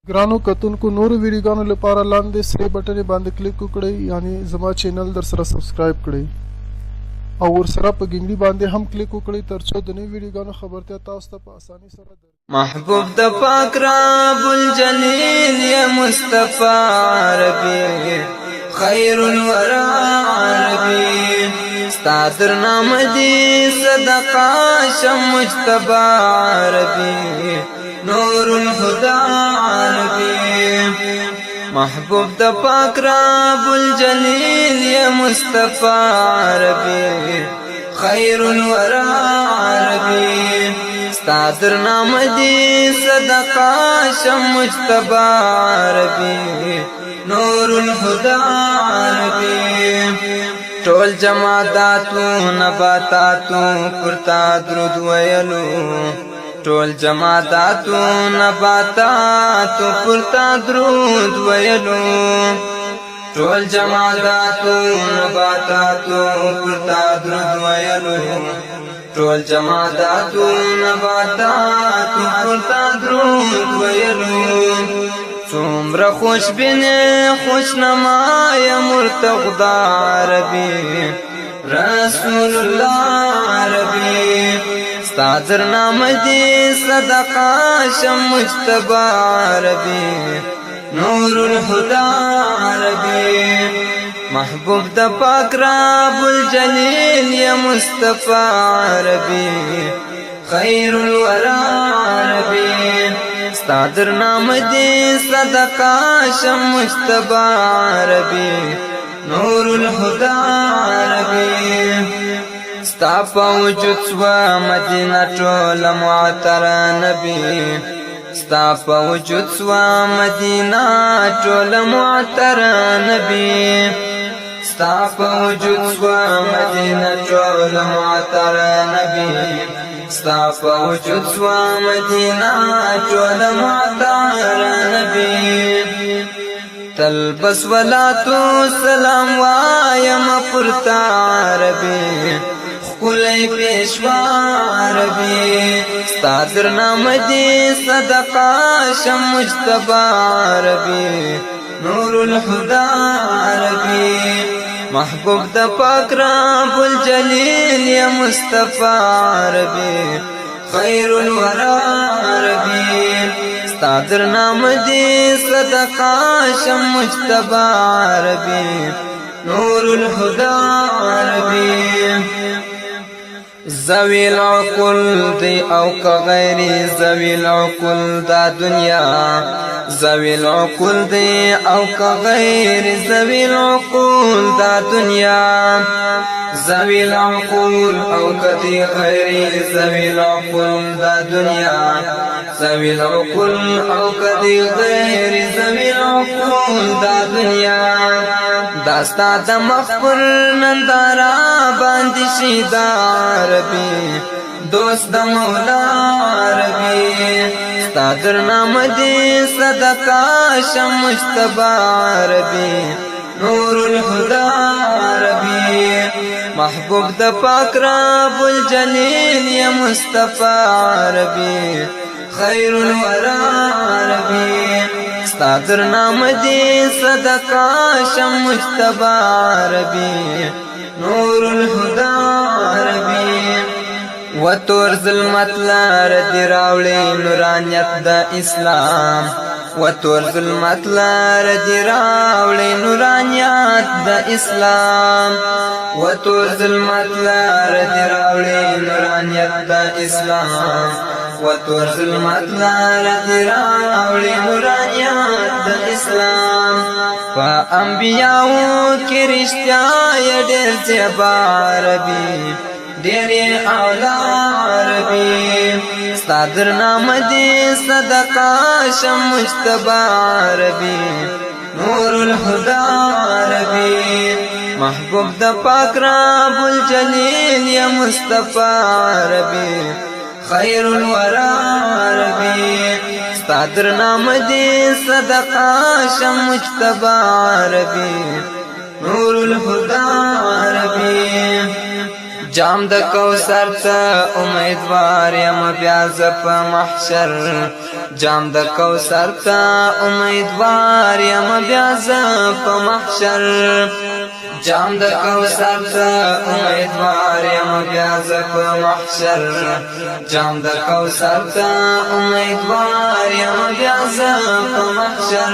ګرانو کتونکو نورو ویډیوګانو لپاره لاندې سره بټن باندې کلیک وکړئ یعنی زما چینل در سره سبسکرایب کړئ او ورسره په ګنګړي باندې هم کلیک وکړئ ترڅو د نوو ویډیوګانو خبرتیا تاسو ته په اسانۍ سره محبوب د پاک رب الجلیل یا مصطفی عربی خیر الورى عربی ستادر نام دی صدقہ شم مجتبی عربی نور الهدى عربی محبوب د پاک رب الجلیل یا مصطفی عربی خیر الورى عربی ستادر نام دی صدقہ شم مجتبی عربی نور الهدى عربی ټول جماداتو نباتاتو پرتا درود ویلو ټول جماداتو نباتاتو پرتا درود ویلو ټول جماداتو نباتاتو پرتا درود ویلو ټول جماداتو نباتاتو پرتا درود ویلو څومره خوشبینه خوشنمایه مرتضی عربی رسول الله عربی ستادر نام دی صدقہ شم مجتبی عربی نور الهدى عربی محبوب د پاک رب الجلیل یا مصطفی عربی خیر الورى عربی ستادر نام دی صدقہ شم مجتبی عربی نور الهدى عربی ستا پا وجود سوا مدینہ ټول معطر نبی ستا پا وجود سوا مدینہ ټول معطر نبی ستا پا وجود سوا مدینہ ټول معطر نبی ستا پا وجود سوا مدینہ ټول معطر نبی تل بس ولاتو سلام وایم پرتا عربی خلی پیشوا عربی ستادر نام دی صدقہ شم مجتبی عربی نور الهدى عربی محبوب د پاک رب الجلیل یا مصطفی عربی خیر الورى عربی ستادر نام دی صدقہ شم مجتبی عربی نور الهدى عربی ذوی العقل دی او که غیری ذوی العقل دا دنیا ذوی العقل دی او که غیری ذوی العقل دا دنیا ذوی العقل او که دی غیری ذوی العقل دا دنیا ذوی العقل او که دی غیری ذوی العقل دا دنیا داستا د مخبر نندارا باندې شیدا عربی دوست د مولا عربی ستادر نام دی صدقہ شم مجتبی عربی نور الهدى عربی محبوب د پاک رب الجلیل یا مصطفی عربی خیر الورى عربی ستادر نام دی صدقہ شم مجتبی عربی نور الهدى عربی و تور ظلمت لار دی راولی نورانیت د اسلام و تور ظلمت لار دی راولی نورانیت د اسلام و تور ظلمت لار دی راولی نورانیت د اسلام و تور ظلمت لار دی راولی نورانیت د اسلام پا انبیاءو کی رشتیا یا دیر زیبا عربی دیر اولا عربی ستادر نام دی صدقہ شم مجتبی عربی نور الهدى عربی محبوب د پاک رب الجلیل یا مصطفی عربی خیر الورى عربی ستادر نام دی صدقہ شم مجتبی عربی نور الهدى عربی جام د کوثر ته امیدوار یم بیا ز په محشر جام د کوثر ته امیدوار یم بیا ز په محشر جام د کوثر ته امیدوار یم بیا ز په محشر جام د کوثر ته امیدوار یم بیا ز په محشر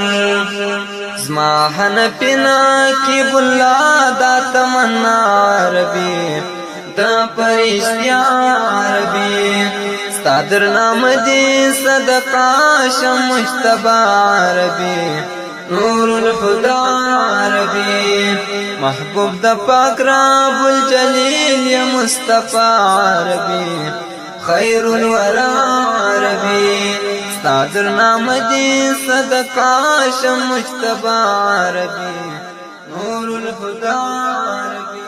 زما حنفینا کی بلا دا تمنا عربی دا پرشتیا عربی ستادر نام دی صدقا شم مجتبا عربی نور الهدى عربی محبوب دا پاک رب الجلیل یا مصطفى عربی خیر الورى عربی ستادر نام دی صدقا شم مجتبا عربی نور الهدى عربی